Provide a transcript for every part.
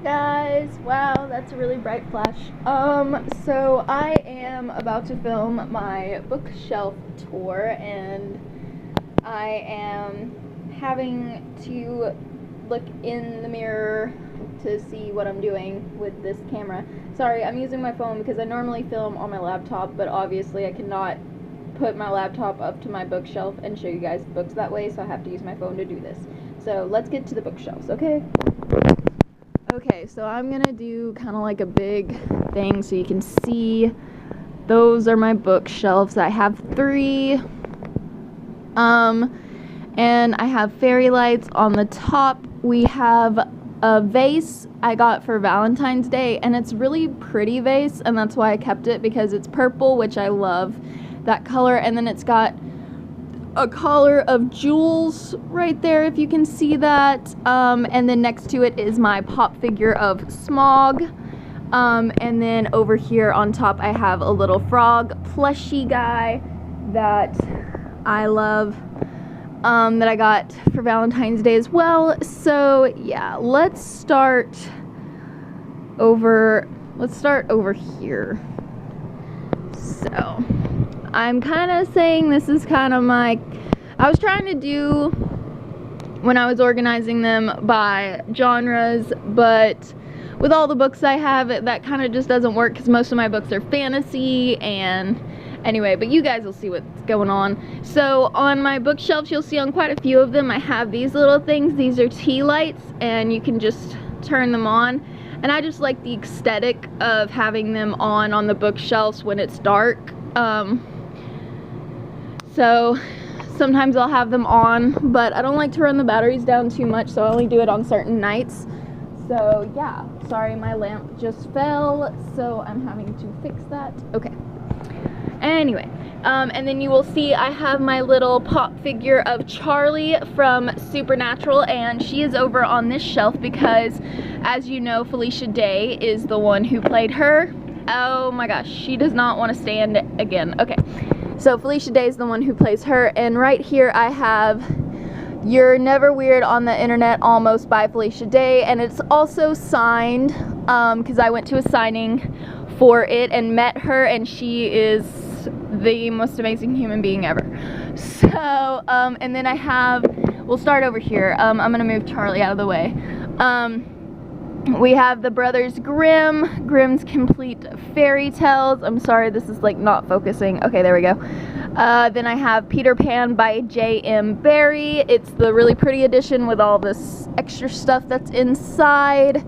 guys? Wow, that's a really bright flash. So I am about to film my bookshelf tour, and I am having to look in the mirror to see what I'm doing with this camera. Sorry, I'm using my phone because I normally film on my laptop, but obviously I cannot put my laptop up to my bookshelf and show you guys books that way, so I have to use my phone to do this. So let's get to the bookshelves, okay? Okay, so I'm gonna do kind of like a big thing so you can see. Those are my bookshelves. I have 3. And I have fairy lights on the top. We have a vase I got for Valentine's Day, and it's really pretty vase, and that's why I kept it, because it's purple, which I love that color, and then it's got a collar of jewels right there, if you can see that, and then next to it is my pop figure of Smaug, and then over here on top I have a little frog plushie guy that I love, that I got for Valentine's Day as well. So yeah, let's start over here. So I'm kind of saying this is kind of I was trying to do, when I was organizing them, by genres, but with all the books I have, that kind of just doesn't work because most of my books are fantasy, and anyway, but you guys will see what's going on. So on my bookshelves, you'll see on quite a few of them, I have these little things. These are tea lights, and you can just turn them on. And I just like the aesthetic of having them on the bookshelves when it's dark. So sometimes I'll have them on, but I don't like to run the batteries down too much, so I only do it on certain nights. So yeah, sorry, my lamp just fell, so I'm having to fix that. Okay. Anyway, and then you will see I have my little pop figure of Charlie from Supernatural, and she is over on this shelf because, as you know, Felicia Day is the one who played her. Oh my gosh, she does not want to stand again. Okay, so Felicia Day is the one who plays her, and right here I have You're Never Weird on the Internet Almost by Felicia Day, and it's also signed, because I went to a signing for it and met her, and she is the most amazing human being ever. So, and then we'll start over here. I'm gonna move Charlie out of the way. We have the Brothers Grimm's Complete Fairy Tales. I'm sorry, this is like not focusing. Okay, there we go. Then I have Peter Pan by J.M. Barrie. It's the really pretty edition with all this extra stuff that's inside.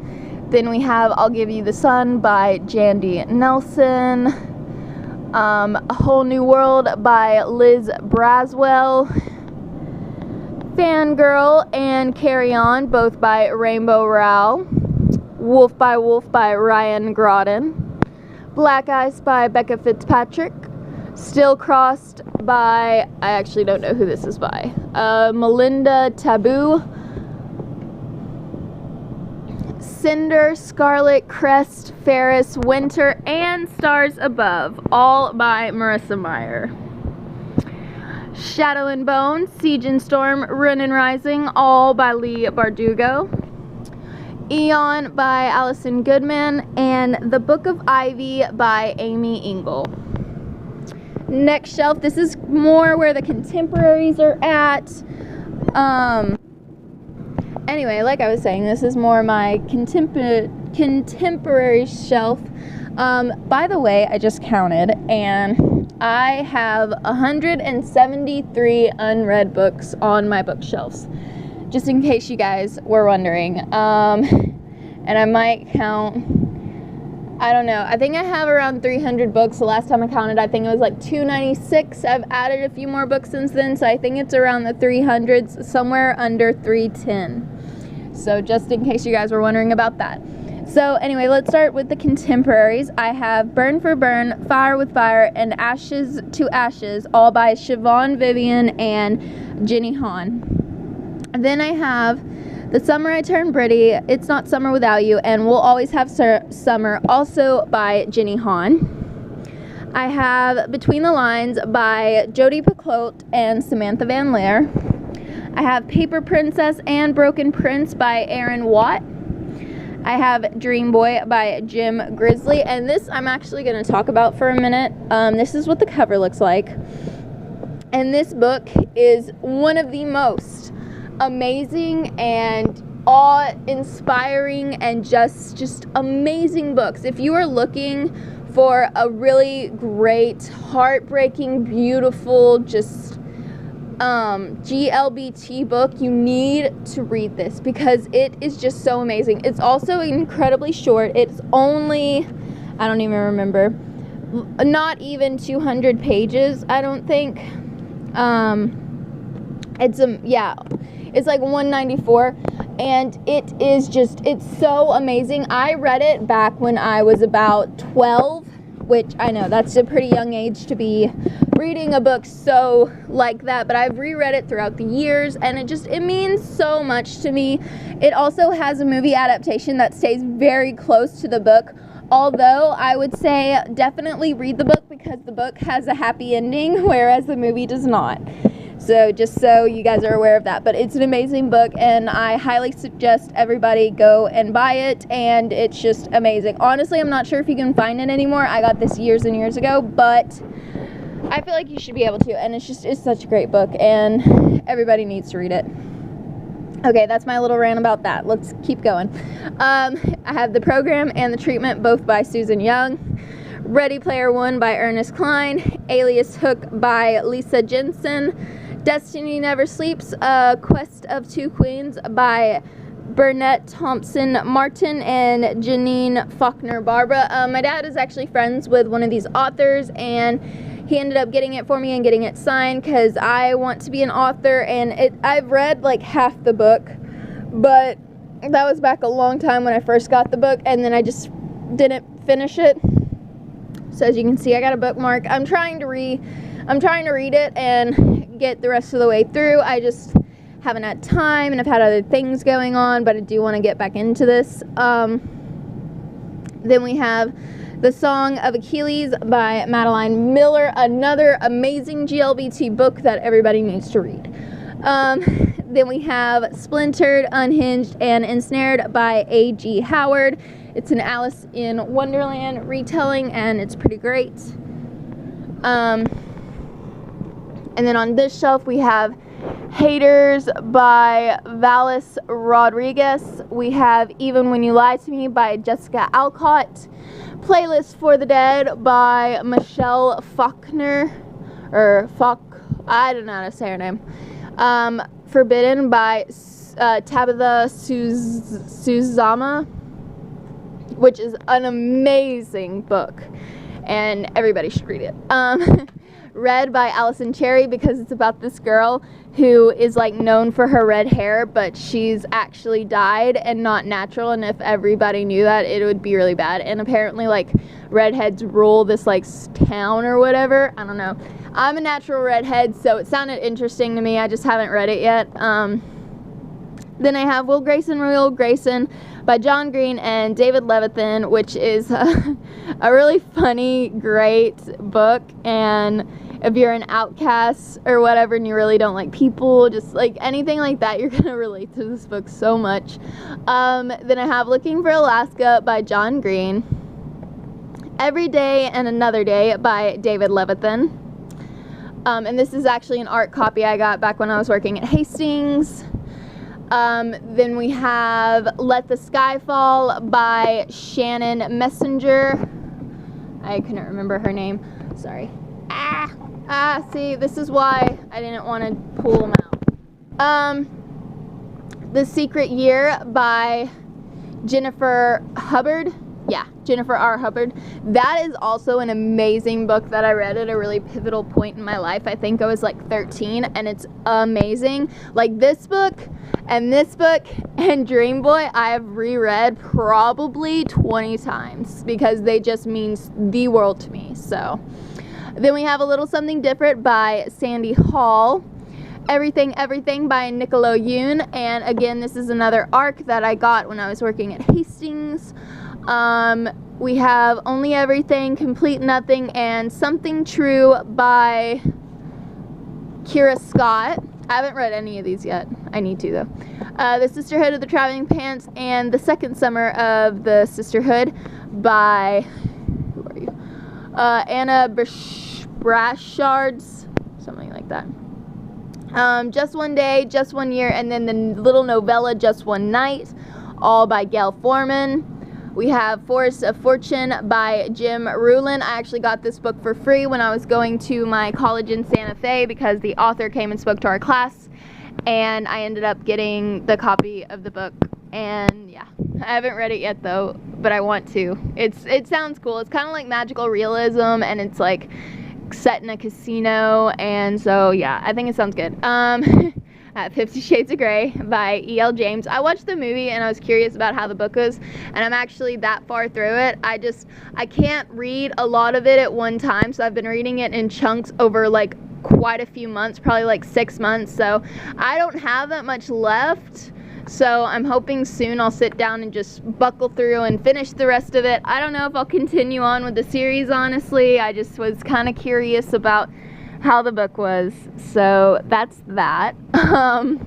Then we have I'll Give You the Sun by Jandy Nelson. A Whole New World by Liz Braswell. Fangirl and Carry On, both by Rainbow Rowell. Wolf by Ryan Groden. Black Ice by Becca Fitzpatrick. Still Crossed by, I actually don't know who this is by, Melinda Taboo. Cinder, Scarlet, Crest, Ferris, Winter, and Stars Above, all by Marissa Meyer. Shadow and Bone, Siege and Storm, Run and Rising, all by Leigh Bardugo. Eon by Alison Goodman, and The Book of Ivy by Amy Engel. Next shelf, this is more where the contemporaries are at. Anyway, like I was saying, this is more my contemporary shelf. By the way, I just counted, and I have 173 unread books on my bookshelves, just in case you guys were wondering. And I might count, I don't know, I think I have around 300 books. The last time I counted, I think it was like 296. I've added a few more books since then, so I think it's around the 300s, somewhere under 310. So just in case you guys were wondering about that. So anyway, let's start with the contemporaries. I have Burn for Burn, Fire with Fire, and Ashes to Ashes, all by Siobhan Vivian and Jenny Han. Then I have The Summer I Turned Pretty, It's Not Summer Without You, and We'll Always Have Summer, also by Jenny Han. I have Between the Lines by Jodi Picoult and Samantha Van Leer. I have Paper Princess and Broken Prince by Aaron Watt. I have Dream Boy by Jim Grizzly, and this I'm actually going to talk about for a minute. This is what the cover looks like. And this book is one of the most amazing and awe-inspiring and just amazing books. If you are looking for a really great, heartbreaking, beautiful, just GLBT book, you need to read this because it is just so amazing. It's also incredibly short. It's only, I don't even remember, not even 200 pages, I don't think. It's like 194, and it's so amazing. I read it back when I was about 12, which I know that's a pretty young age to be reading a book so like that, but I've reread it throughout the years, and it means so much to me. It also has a movie adaptation that stays very close to the book, although I would say definitely read the book because the book has a happy ending, whereas the movie does not. So just so you guys are aware of that. But it's an amazing book, and I highly suggest everybody go and buy it, and it's just amazing. Honestly, I'm not sure if you can find it anymore. I got this years and years ago, but I feel like you should be able to, and it's such a great book, and everybody needs to read it. Okay, that's my little rant about that. Let's keep going. I have The Program and The Treatment, both by Susan Young. Ready Player One by Ernest Cline. Alias Hook by Lisa Jensen. Destiny Never Sleeps, Quest of Two Queens by Burnett Thompson Martin and Janine Faulkner Barbara. My dad is actually friends with one of these authors, and he ended up getting it for me and getting it signed because I want to be an author, and I've read like half the book, but that was back a long time when I first got the book, and then I just didn't finish it. So as you can see, I got a bookmark. I'm trying to read it and get the rest of the way through. I just haven't had time, and I've had other things going on, but I do want to get back into this. Then we have The Song of Achilles by Madeline Miller, another amazing GLBT book that everybody needs to read. Then we have Splintered, Unhinged, and Ensnared by A.G. Howard. It's an Alice in Wonderland retelling, and it's pretty great. And then on this shelf we have Haters by Valis Rodriguez. We have Even When You Lie to Me by Jessica Alcott. Playlist for the Dead by Michelle Faulkner, I don't know how to say her name. Forbidden by Tabitha Suzama, which is an amazing book, and everybody should read it. Read by Allison Cherry, because it's about this girl who is like known for her red hair, but she's actually dyed and not natural, and if everybody knew that, it would be really bad. And apparently like redheads rule this like town or whatever. I don't know. I'm a natural redhead, so it sounded interesting to me. I just haven't read it yet. Then I have Will Grayson, Royal Grayson by John Green and David Levithan, which is a really funny, great book. And if you're an outcast or whatever and you really don't like people, just like anything like that, you're gonna relate to this book so much. Then I have Looking for Alaska by John Green. Every Day and Another Day by David Levithan. And this is actually an art copy I got back when I was working at Hastings. Then we have Let the Sky Fall by Shannon Messenger. I couldn't remember her name. Sorry. See, this is why I didn't want to pull them out. The Secret Year by Jennifer Hubbard. Yeah, Jennifer R. Hubbard. That is also an amazing book that I read at a really pivotal point in my life. I think I was like 13, and it's amazing. Like this book and Dream Boy, I have reread probably 20 times because they just mean the world to me. So then we have A Little Something Different by Sandy Hall. Everything by Nicola Yoon. And again, this is another ARC that I got when I was working at Hastings. We have Only Everything, Complete Nothing, and Something True by Kira Scott. I haven't read any of these yet. I need to, though. The Sisterhood of the Traveling Pants and The Second Summer of the Sisterhood by, who are you? Anna Brashards, something like that. Just One Day, Just One Year, and then the little novella Just One Night, all by Gail Forman. We have Forest of Fortune by Jim Rulin. I actually got this book for free when I was going to my college in Santa Fe because the author came and spoke to our class, and I ended up getting the copy of the book. And yeah, I haven't read it yet though, but I want to. It sounds cool. It's kind of like magical realism, and it's like set in a casino, and so yeah, I think it sounds good. 50 Shades of Grey by E.L. James. I watched the movie and I was curious about how the book was, and I'm actually that far through it. I can't read a lot of it at one time, so I've been reading it in chunks over like quite a few months, probably like 6 months, so I don't have that much left. So I'm hoping soon I'll sit down and just buckle through and finish the rest of it. I don't know if I'll continue on with the series, honestly. I just was kind of curious about how the book was. So that's that. And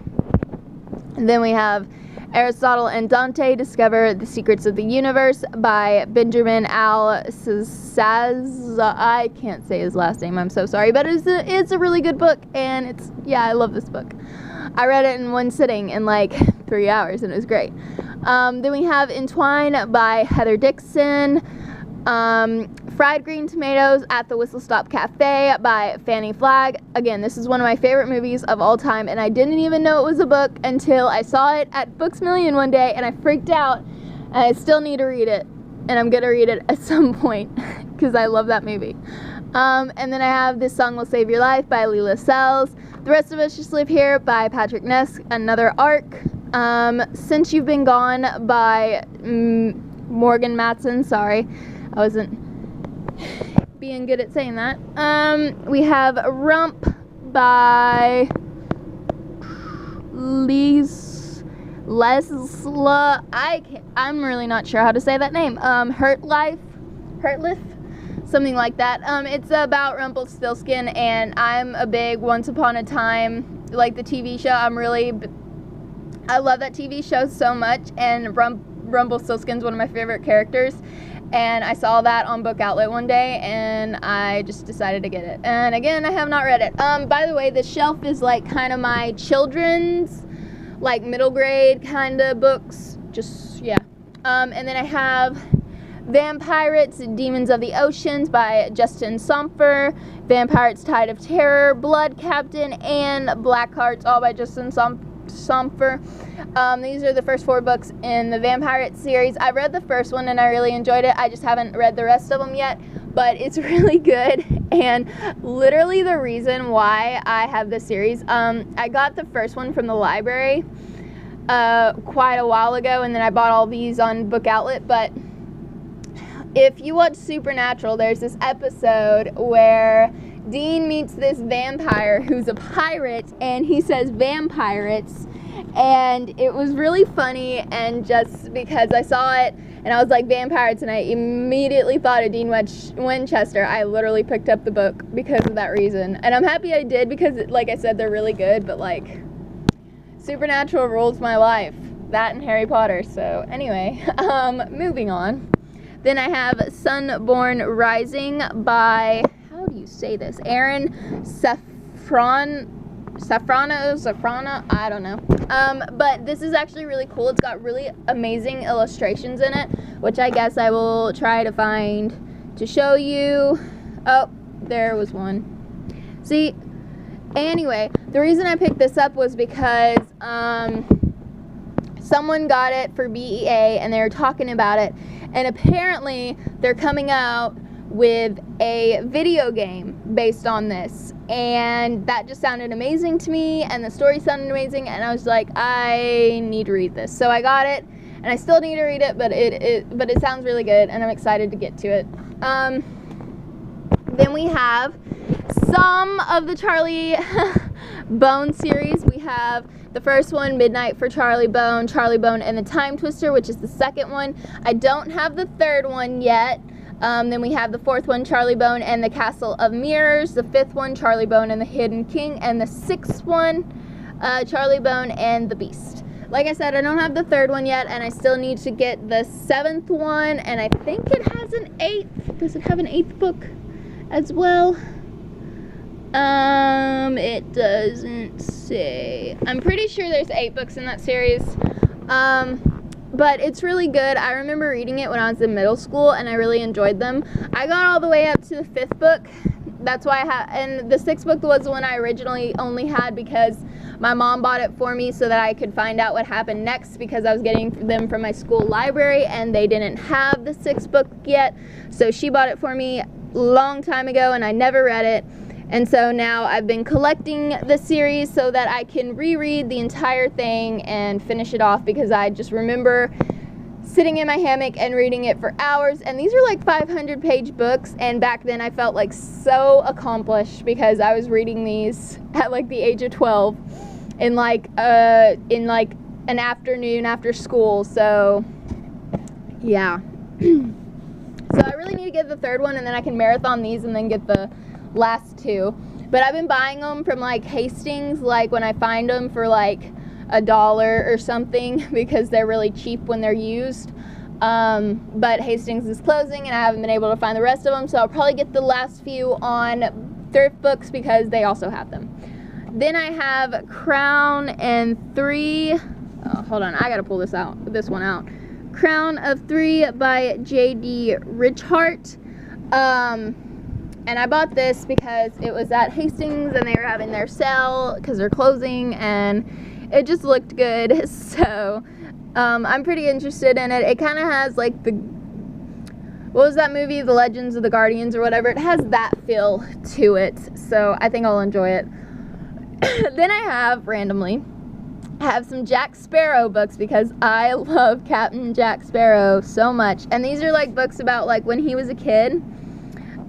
then we have Aristotle and Dante Discover the Secrets of the Universe by Benjamin Al-Saz. I can't say his last name, I'm so sorry, but it's a really good book, and I love this book. I read it in one sitting in like 3 hours, and it was great. Then we have Entwine by Heather Dixon. Fried Green Tomatoes at the Whistle Stop Cafe by Fanny Flagg. Again, this is one of my favorite movies of all time, and I didn't even know it was a book until I saw it at Books Million one day, and I freaked out, and I still need to read it, and I'm gonna read it at some point because I love that movie. And then I have This Song Will Save Your Life by Leila Sells. The Rest of Us Just Live Here by Patrick Ness, another arc. Since You've Been Gone by Morgan Matson. Sorry, I wasn't being good at saying that. We have Rump by Lesla. I'm really not sure how to say that name. Hurtliff, something like that. It's about Rumpelstiltskin, and I'm a big Once Upon a Time, like the TV show. I love that TV show so much, and Rumpelstiltskin's one of my favorite characters. And I saw that on Book Outlet one day, and I just decided to get it. And again, I have not read it. By the way, the shelf is like kind of my children's, like middle grade kind of books. Just, yeah. And then I have Vampirates, Demons of the Oceans by Justin Somfer, Vampirates, Tide of Terror, Blood Captain, and Black Hearts, all by Justin Somfer. These are the first 4 books in the Vampirates series. I read the first one and I really enjoyed it. I just haven't read the rest of them yet, but it's really good, and literally the reason why I have this series, I got the first one from the library quite a while ago, and then I bought all these on Book Outlet. But if you watch Supernatural, there's this episode where Dean meets this vampire who's a pirate, and he says vampirates, and it was really funny. And just because I saw it and I was like vampirates, and I immediately thought of Dean Winchester, I literally picked up the book because of that reason, and I'm happy I did, because like I said, they're really good. But like, Supernatural rules my life, that and Harry Potter. So anyway, moving on. Then I have Sunborn Rising by, how do you say this? Aaron Safrana, I don't know. But this is actually really cool. It's got really amazing illustrations in it, which I guess I will try to find to show you. Oh, there was one. See, anyway, the reason I picked this up was because someone got it for BEA, and they were talking about it, and apparently they're coming out with a video game based on this, and that just sounded amazing to me, and the story sounded amazing, and I was like, I need to read this. So I got it, and I still need to read it, but it sounds really good, and I'm excited to get to it. Then we have some of the Charlie Bone series. We have the first one, Midnight for Charlie Bone and the Time Twister, which is the second one. I don't have the third one yet. Then we have the fourth one, Charlie Bone and the Castle of Mirrors. The fifth one, Charlie Bone and the Hidden King. And the sixth one, Charlie Bone, and The Beast. Like I said, I don't have the third one yet, and I still need to get the 7th one, and I think it has an 8th. Does it have an 8th book as well? It doesn't say. I'm pretty sure there's 8 books in that series. But it's really good. I remember reading it when I was in middle school, and I really enjoyed them. I got all the way up to the 5th book. That's why and the 6th book was the one I originally only had because my mom bought it for me so that I could find out what happened next, because I was getting them from my school library and they didn't have the 6th book yet. So she bought it for me a long time ago and I never read it. And so now I've been collecting the series so that I can reread the entire thing and finish it off, because I just remember sitting in my hammock and reading it for hours. And these are like 500-page books, and back then I felt like so accomplished because I was reading these at like the age of 12 in like an afternoon after school. So yeah. So I really need to get the 3rd one, and then I can marathon these and then get the last 2. But I've been buying them from like Hastings, like when I find them for like $1 or something, because they're really cheap when they're used. But Hastings is closing and I haven't been able to find the rest of them, so I'll probably get the last few on thrift books because they also have them. Then I have Crown and 3. Oh, hold on, I gotta pull this one out. Crown of 3 by J.D. Richhart. And I bought this because it was at Hastings and they were having their sale because they're closing, and it just looked good. So I'm pretty interested in it. It kind of has like what was that movie, The Legends of the Guardians or whatever? It has that feel to it, so I think I'll enjoy it. Then I have, randomly, some Jack Sparrow books because I love Captain Jack Sparrow so much. And these are like books about like when he was a kid.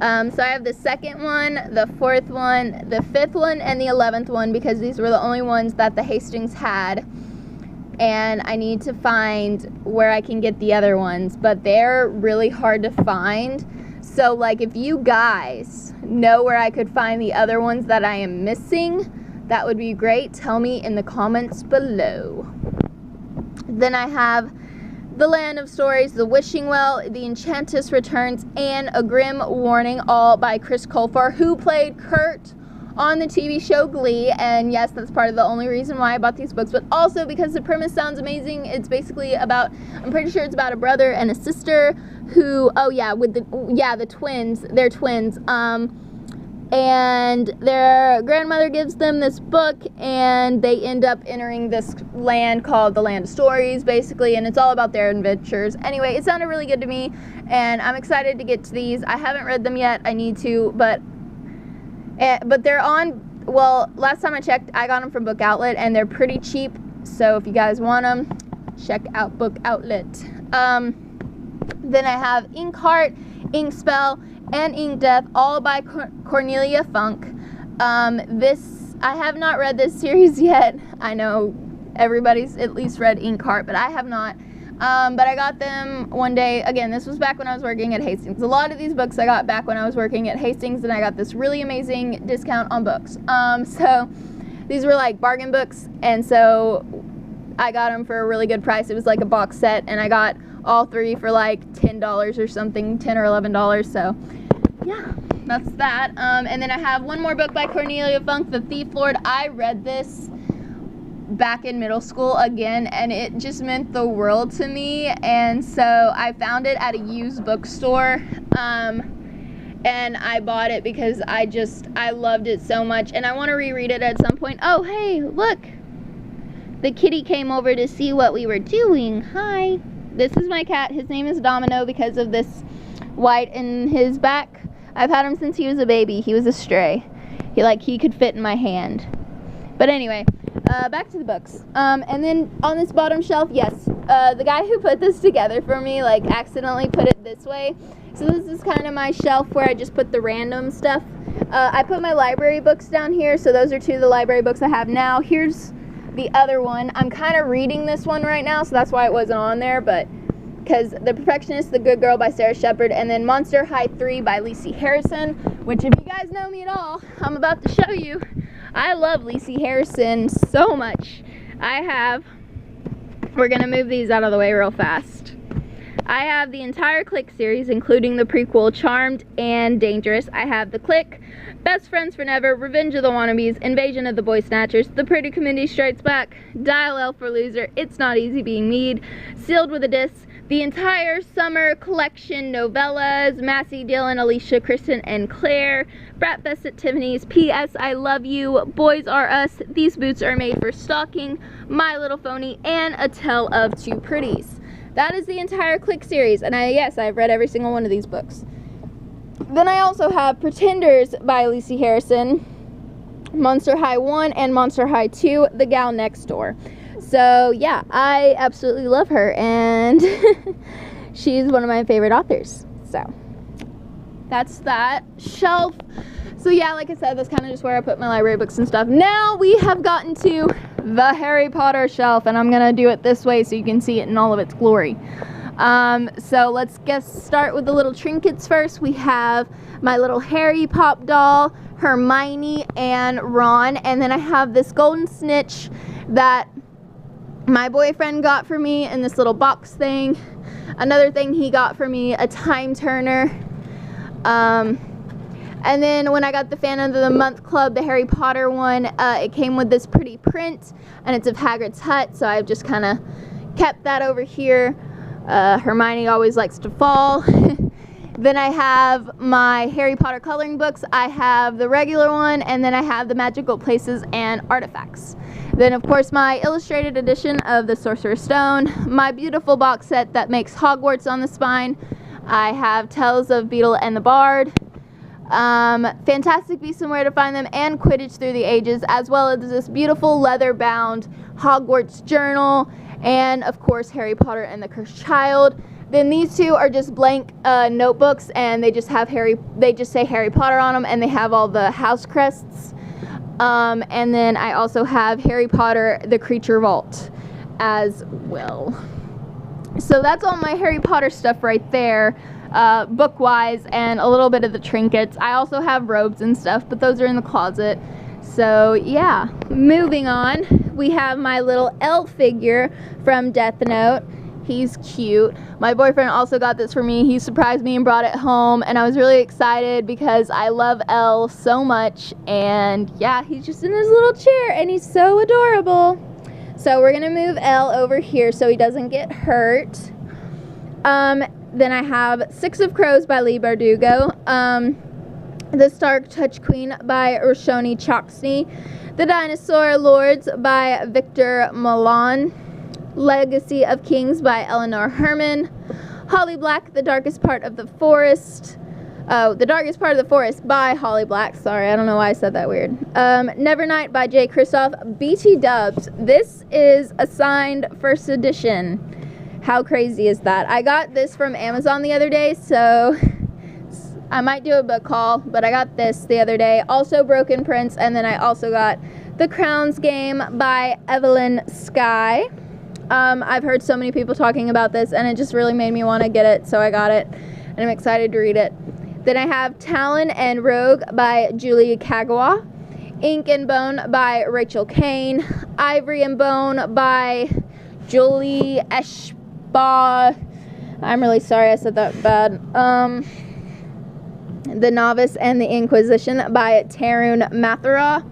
So I have the 2nd one, the 4th one, the 5th one, and the 11th one because these were the only ones that the Hastings had. And I need to find where I can get the other ones, but they're really hard to find. So like if you guys know where I could find the other ones that I am missing, that would be great. Tell me in the comments below. Then I have The Land of Stories, The Wishing Well, The Enchantress Returns, and A Grim Warning, all by Chris Colfer, who played Kurt on the TV show Glee. And yes, that's part of the only reason why I bought these books, but also because the premise sounds amazing. It's basically about, I'm pretty sure it's about a brother and a sister who, the twins, they're twins, and their grandmother gives them this book, and they end up entering this land called the Land of Stories, basically, and it's all about their adventures. Anyway, it sounded really good to me, and I'm excited to get to these. I haven't read them yet. I need to, but they're on, well, last time I checked, I got them from Book Outlet, and they're pretty cheap, so if you guys want them, check out Book Outlet. Then I have Inkheart, Inkspell, and Ink Death, all by Cornelia Funk. I have not read this series yet. I know everybody's at least read Inkheart, but I have not. But I got them one day. Again, this was back when I was working at Hastings. A lot of these books I got back when I was working at Hastings, and I got this really amazing discount on books. So these were like bargain books, and so I got them for a really good price. It was like a box set, and I got all 3 for like $10 or something, $10 or $11. So yeah, that's that. And then I have one more book by Cornelia Funk, The Thief Lord. I read this back in middle school again, and it just meant the world to me. And so I found it at a used bookstore, and I bought it because I loved it so much, and I want to reread it at some point. Oh, hey, look, the kitty came over to see what we were doing. Hi. This is my cat. His name is Domino because of this white in his back. I've had him since he was a baby. He was a stray. He could fit in my hand. But anyway, back to the books. And then on this bottom shelf, yes, the guy who put this together for me, accidentally put it this way. So this is kind of my shelf where I just put the random stuff. I put my library books down here, so those are 2 of the library books I have now. Here's the other one. I'm kind of reading this one right now, so that's why it wasn't on there, but because The Perfectionist, The Good Girl by Sarah Shepard, and then Monster High 3 by Lacey Harrison, which if you guys know me at all, I'm about to show you. I love Lacey Harrison so much. We're gonna move these out of the way real fast. I have the entire Click series, including the prequel Charmed and Dangerous. I have The Click, Best Friends for Never, Revenge of the Wannabes, Invasion of the Boy Snatchers, The Pretty Committee Strikes Back, Dial L for Loser, It's Not Easy Being Mead, Sealed with a Diss, the entire summer collection novellas, Massey, Dylan, Alicia, Kristen, and Claire, Brat Fest at Tiffany's, P.S. I Love You, Boys R Us, These Boots Are Made for Stalking, My Little Phony, and A Tale of Two Pretties. That is the entire Click series, and yes, I've read every single one of these books. Then I also have Pretenders by Lacey Harrison, Monster High 1 and Monster High 2, The Gal Next Door. So yeah, I absolutely love her, and she's one of my favorite authors. So that's that shelf. So yeah, like I said, that's kind of just where I put my library books and stuff. Now we have gotten to the Harry Potter shelf, and I'm gonna do it this way so you can see it in all of its glory. So let's start with the little trinkets first. We have my little Harry Pop doll, Hermione, and Ron, and then I have this golden snitch that my boyfriend got for me in this little box thing. Another thing he got for me, a time turner. And then when I got the Fan of the Month Club, the Harry Potter one, it came with this pretty print, and it's of Hagrid's hut, so I've just kind of kept that over here. Hermione always likes to fall. Then I have my Harry Potter coloring books. I have the regular one, and then I have the Magical Places and Artifacts. Then, of course, my illustrated edition of the Sorcerer's Stone, my beautiful box set that makes Hogwarts on the spine. I have Tales of Beedle and the Bard, Fantastic Beasts and Where to Find Them, and Quidditch Through the Ages, as well as this beautiful leather-bound Hogwarts journal, and, of course, Harry Potter and the Cursed Child. Then these two are just blank notebooks, and they just say Harry Potter on them, and they have all the house crests. And then I also have Harry Potter, the Creature Vault as well. So that's all my Harry Potter stuff right there, book-wise, and a little bit of the trinkets. I also have robes and stuff, but those are in the closet. So yeah, moving on, we have my little Elle figure from Death Note. He's cute. My boyfriend also got this for me. He surprised me and brought it home, and I was really excited because I love Elle so much. And yeah, he's just in his little chair, and he's so adorable. So we're gonna move Elle over here so he doesn't get hurt. Then I have Six of Crows by Leigh Bardugo, The Stark Touch Queen by Roshani Chokshi, The Dinosaur Lords by Victor Milan, Legacy of Kings by Eleanor Herman, Holly Black, The Darkest Part of the Forest. The Darkest Part of the Forest by Holly Black. Sorry, I don't know why I said that weird. Nevernight by Jay Kristoff. BT Dubs. This is a signed first edition. How crazy is that? I got this from Amazon the other day, so I might do a book haul, but I got this the other day. Also Broken Prince, and then I also got The Crown's Game by Evelyn Skye. I've heard so many people talking about this, and it just really made me want to get it, so I got it, and I'm excited to read it. Then I have Talon and Rogue by Julie Kagawa, Ink and Bone by Rachel Kane, Ivory and Bone by Julie Eshba. I'm really sorry I said that bad. The Novice and the Inquisition by Tarun Mathura.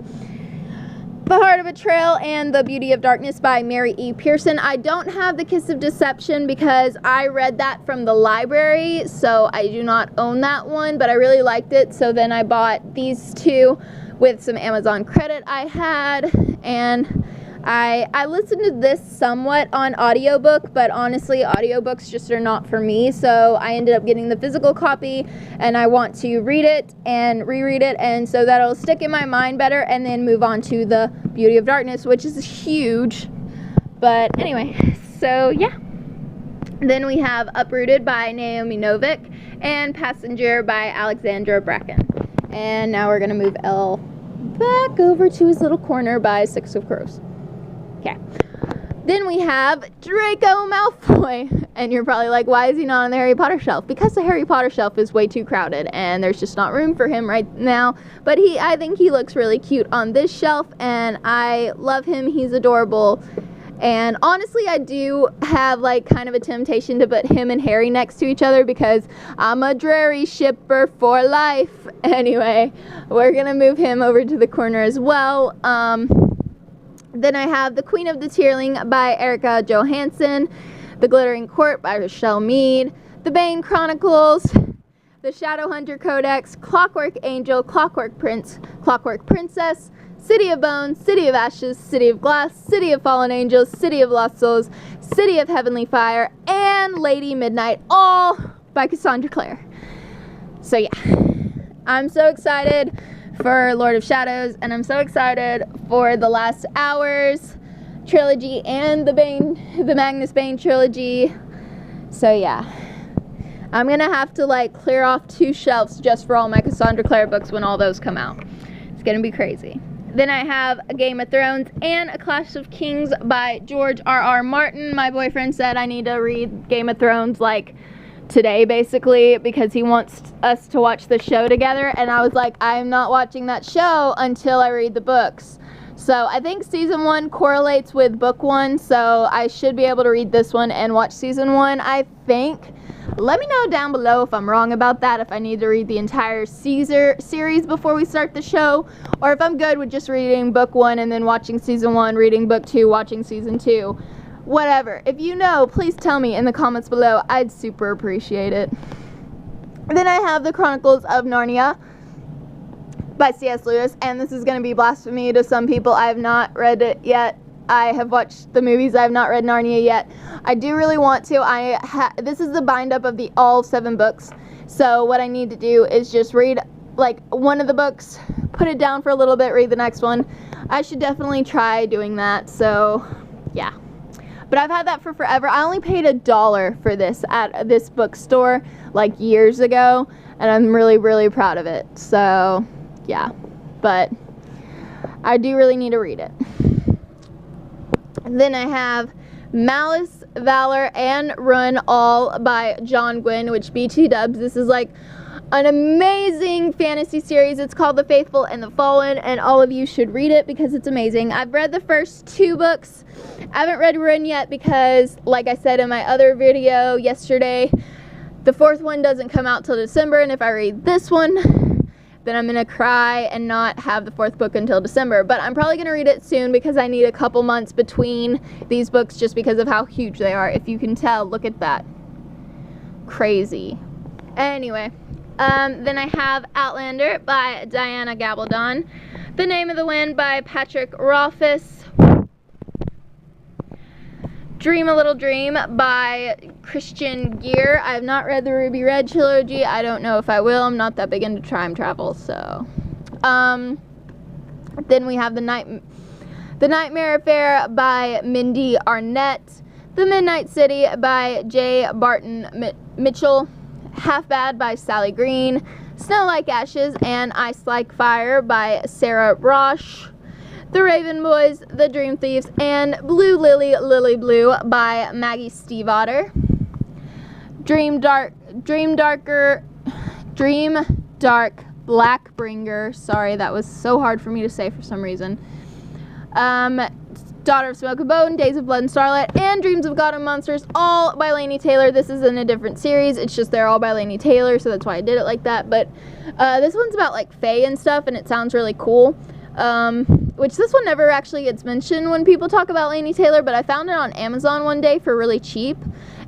The Heart of Betrayal and The Beauty of Darkness by Mary E. Pearson. I don't have The Kiss of Deception because I read that from the library, so I do not own that one, but I really liked it, so then I bought these two with some Amazon credit I had, and I listened to this somewhat on audiobook, but honestly, audiobooks just are not for me, so I ended up getting the physical copy, and I want to read it and reread it, and so that'll stick in my mind better, and then move on to The Beauty of Darkness, which is huge. But anyway, so yeah. Then we have Uprooted by Naomi Novik and Passenger by Alexandra Bracken. And now we're going to move Elle back over to his little corner by Six of Crows. Okay. Then we have Draco Malfoy. And you're probably like, why is he not on the Harry Potter shelf? Because the Harry Potter shelf is way too crowded and there's just not room for him right now. But I think he looks really cute on this shelf, and I love him. He's adorable. And honestly, I do have like kind of a temptation to put him and Harry next to each other because I'm a Drarry shipper for life. Anyway, we're gonna move him over to the corner as well. Then I have The Queen of the Tearling by Erica Johansson, The Glittering Court by Rochelle Mead, The Bane Chronicles, The Shadowhunter Codex, Clockwork Angel, Clockwork Prince, Clockwork Princess, City of Bones, City of Ashes, City of Glass, City of Fallen Angels, City of Lost Souls, City of Heavenly Fire, and Lady Midnight, all by Cassandra Clare. So yeah, I'm so excited for Lord of Shadows, and I'm so excited for the Last Hours trilogy and the Magnus Bane trilogy. So yeah, I'm gonna have to like clear off 2 shelves just for all my Cassandra Clare books when all those come out. It's gonna be crazy. Then I have A Game of Thrones and A Clash of Kings by George R.R. Martin. My boyfriend said I need to read Game of Thrones like today basically because he wants us to watch the show together, and I was like, I'm not watching that show until I read the books. So I think season 1 correlates with book 1, so I should be able to read this one and watch season 1, I think. Let me know down below if I'm wrong about that, if I need to read the entire series before we start the show, or if I'm good with just reading book 1 and then watching season 1, reading book 2, watching season 2. Whatever. If you know, please tell me in the comments below. I'd super appreciate it. Then I have The Chronicles of Narnia by C.S. Lewis, and this is going to be blasphemy to some people. I have not read it yet. I have watched the movies. I have not read Narnia yet. I do really want to. This is the bind up of all 7 books. So what I need to do is just read like one of the books, put it down for a little bit, read the next one. I should definitely try doing that. So yeah. But I've had that for forever. I only paid $1 for this at this bookstore like years ago, and I'm really, really proud of it. So yeah, but I do really need to read it. Then I have Malice, Valor, and Ruin all by John Gwynne, which BT dubs. This is like an amazing fantasy series. It's called The Faithful and the Fallen, and all of you should read it because it's amazing. I've read the first 2 books. I haven't read Ruin yet because, like I said in my other video yesterday, the 4th one doesn't come out till December, and if I read this one, then I'm gonna cry and not have the 4th book until December. But I'm probably gonna read it soon because I need a couple months between these books just because of how huge they are. If you can tell, look at that. Crazy. Anyway, then I have Outlander by Diana Gabaldon, The Name of the Wind by Patrick Rothfuss, Dream a Little Dream by Christian Gear. I have not read the Ruby Red trilogy. I don't know if I will. I'm not that big into time travel, so. Then we have The Nightmare Affair by Mindy Arnett, The Midnight City by J. Barton Mitchell, Half Bad by Sally Green, Snow Like Ashes and Ice Like Fire by Sarah Roche, The Raven Boys, The Dream Thieves, and Blue Lily, Lily Blue by Maggie Stiefvater, Dream Dark Blackbringer. Sorry, that was so hard for me to say for some reason. Daughter of Smoke and Bone, Days of Blood and Starlight, and Dreams of God and Monsters, all by Laini Taylor. This is in a different series. It's just they're all by Laini Taylor, so that's why I did it like that. But this one's about like fae and stuff, and it sounds really cool. Which this one never actually gets mentioned when people talk about Laini Taylor, but I found it on Amazon one day for really cheap,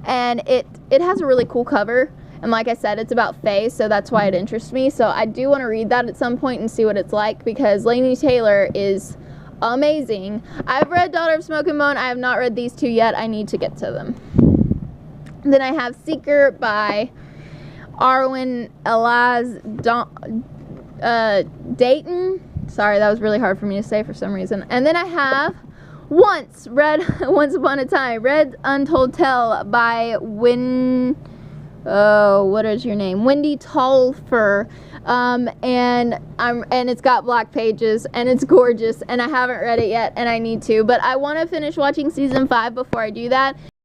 and it has a really cool cover. And like I said, it's about fae, so that's why it interests me. So I do want to read that at some point and see what it's like, because Laini Taylor is amazing. I've read Daughter of Smoke and Bone. I have not read these 2 yet. I need to get to them. Then I have Seeker by Arwen Elaz Dayton. Sorry, that was really hard for me to say for some reason. And then I have Once Upon a Time, Red Untold Tale by Wendy Tolfer. And it's got black pages and it's gorgeous, and I haven't read it yet and I need to, but I want to finish watching season 5 before I do that.